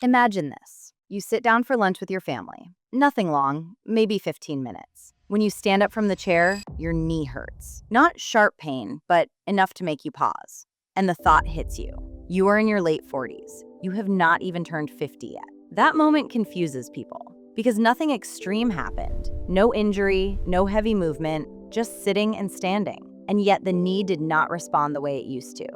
Imagine this. You sit down for lunch with your family. Nothing long, maybe 15 minutes. When you stand up from the chair, your knee hurts. Not sharp pain, but enough to make you pause. And the thought hits you. You are in your late 40s. You have not even turned 50 yet. That moment confuses people because nothing extreme happened. No injury, no heavy movement, just sitting and standing. And yet the knee did not respond the way it used to.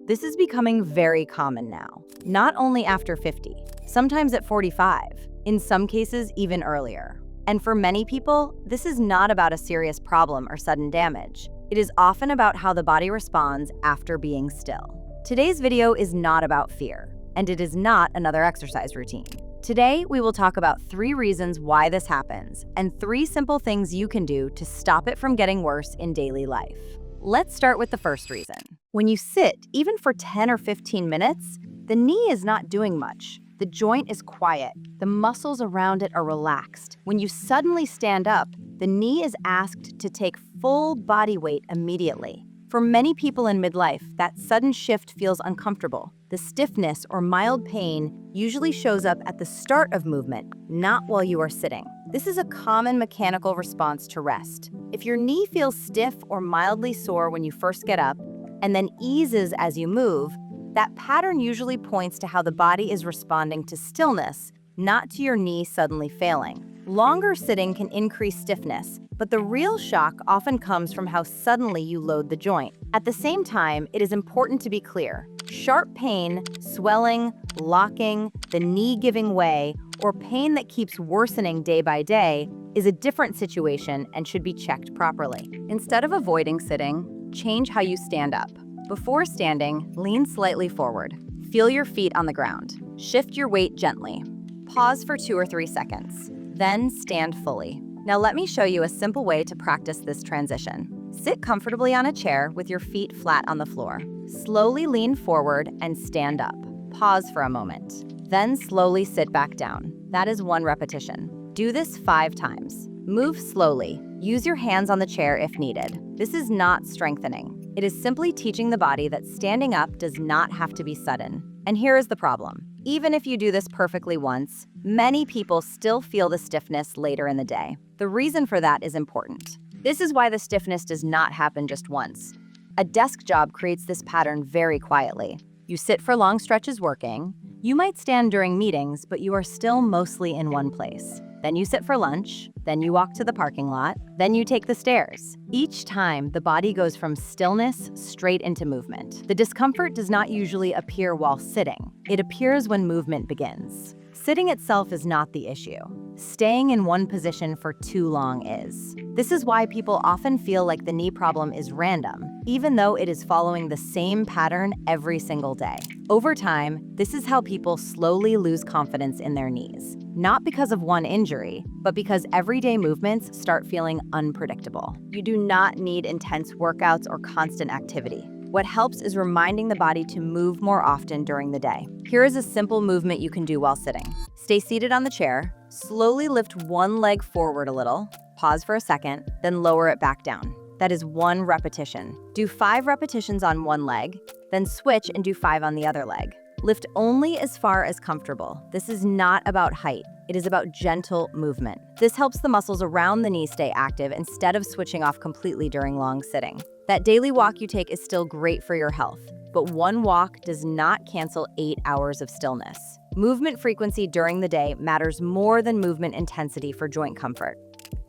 This is becoming very common now, not only after 50, sometimes at 45, in some cases even earlier. And for many people, this is not about a serious problem or sudden damage. It is often about how the body responds after being still. Today's video is not about fear, and it is not another exercise routine. Today, we will talk about 3 reasons why this happens and 3 simple things you can do to stop it from getting worse in daily life. Let's start with the first reason. When you sit, even for 10 or 15 minutes, the knee is not doing much. The joint is quiet. The muscles around it are relaxed. When you suddenly stand up, the knee is asked to take full body weight immediately. For many people in midlife, that sudden shift feels uncomfortable. The stiffness or mild pain usually shows up at the start of movement, not while you are sitting. This is a common mechanical response to rest. If your knee feels stiff or mildly sore when you first get up, and then eases as you move, that pattern usually points to how the body is responding to stillness, not to your knee suddenly failing. Longer sitting can increase stiffness, but the real shock often comes from how suddenly you load the joint. At the same time, it is important to be clear. Sharp pain, swelling, locking, the knee giving way, or pain that keeps worsening day by day is a different situation and should be checked properly. Instead of avoiding sitting, change how you stand up. Before standing, lean slightly forward. Feel your feet on the ground. Shift your weight gently. Pause for 2 or 3 seconds. Then stand fully. Now let me show you a simple way to practice this transition. Sit comfortably on a chair with your feet flat on the floor. Slowly lean forward and stand up. Pause for a moment. Then slowly sit back down. That is 1 repetition. Do this 5 times. Move slowly. Use your hands on the chair if needed. This is not strengthening. It is simply teaching the body that standing up does not have to be sudden. And here is the problem. Even if you do this perfectly once, many people still feel the stiffness later in the day. The reason for that is important. This is why the stiffness does not happen just once. A desk job creates this pattern very quietly. You sit for long stretches working. You might stand during meetings, but you are still mostly in one place. Then you sit for lunch, then you walk to the parking lot, then you take the stairs. Each time, the body goes from stillness straight into movement. The discomfort does not usually appear while sitting. It appears when movement begins. Sitting itself is not the issue. Staying in one position for too long is. This is why people often feel like the knee problem is random, even though it is following the same pattern every single day. Over time, this is how people slowly lose confidence in their knees. Not because of one injury, but because everyday movements start feeling unpredictable. You do not need intense workouts or constant activity. What helps is reminding the body to move more often during the day. Here is a simple movement you can do while sitting. Stay seated on the chair, slowly lift one leg forward a little, pause for a second, then lower it back down. That is 1 repetition. Do 5 repetitions on one leg, then switch and do 5 on the other leg. Lift only as far as comfortable. This is not about height. It is about gentle movement. This helps the muscles around the knee stay active instead of switching off completely during long sitting. That daily walk you take is still great for your health, but 1 walk does not cancel 8 hours of stillness. Movement frequency during the day matters more than movement intensity for joint comfort.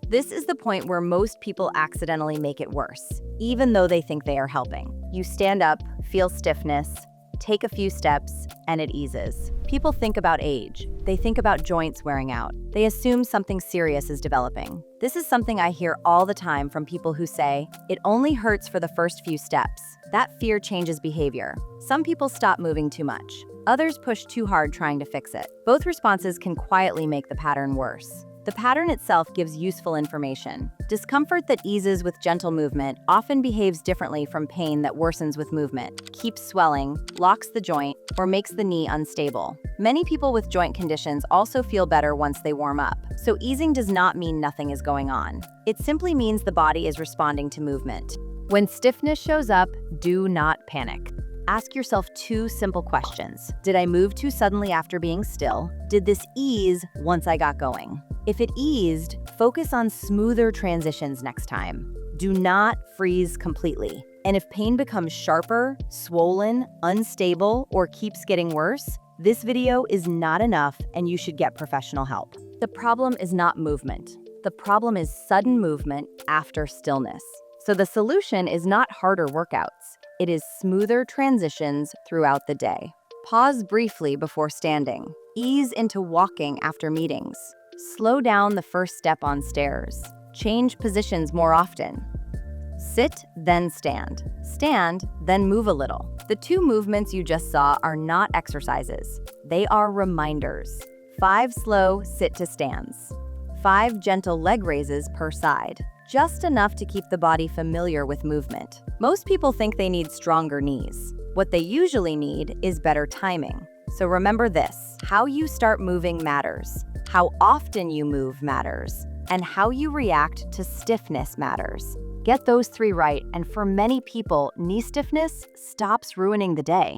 This is the point where most people accidentally make it worse, even though they think they are helping. You stand up, feel stiffness, take a few steps, and it eases. People think about age. They think about joints wearing out. They assume something serious is developing. This is something I hear all the time from people who say, it only hurts for the first few steps. That fear changes behavior. Some people stop moving too much. Others push too hard trying to fix it. Both responses can quietly make the pattern worse. The pattern itself gives useful information. Discomfort that eases with gentle movement often behaves differently from pain that worsens with movement, keeps swelling, locks the joint, or makes the knee unstable. Many people with joint conditions also feel better once they warm up, so easing does not mean nothing is going on. It simply means the body is responding to movement. When stiffness shows up, do not panic. Ask yourself two simple questions. Did I move too suddenly after being still? Did this ease once I got going? If it eased, focus on smoother transitions next time. Do not freeze completely. And if pain becomes sharper, swollen, unstable, or keeps getting worse, this video is not enough and you should get professional help. The problem is not movement. The problem is sudden movement after stillness. So the solution is not harder workouts. It is smoother transitions throughout the day. Pause briefly before standing. Ease into walking after meetings. Slow down the first step on stairs. Change positions more often. Sit, then stand. Stand, then move a little. The two movements you just saw are not exercises. They are reminders. 5 slow sit-to-stands. 5 gentle leg raises per side. Just enough to keep the body familiar with movement. Most people think they need stronger knees. What they usually need is better timing. So remember this: how you start moving matters. How often you move matters. And how you react to stiffness matters. Get those 3 right, and for many people, knee stiffness stops ruining the day.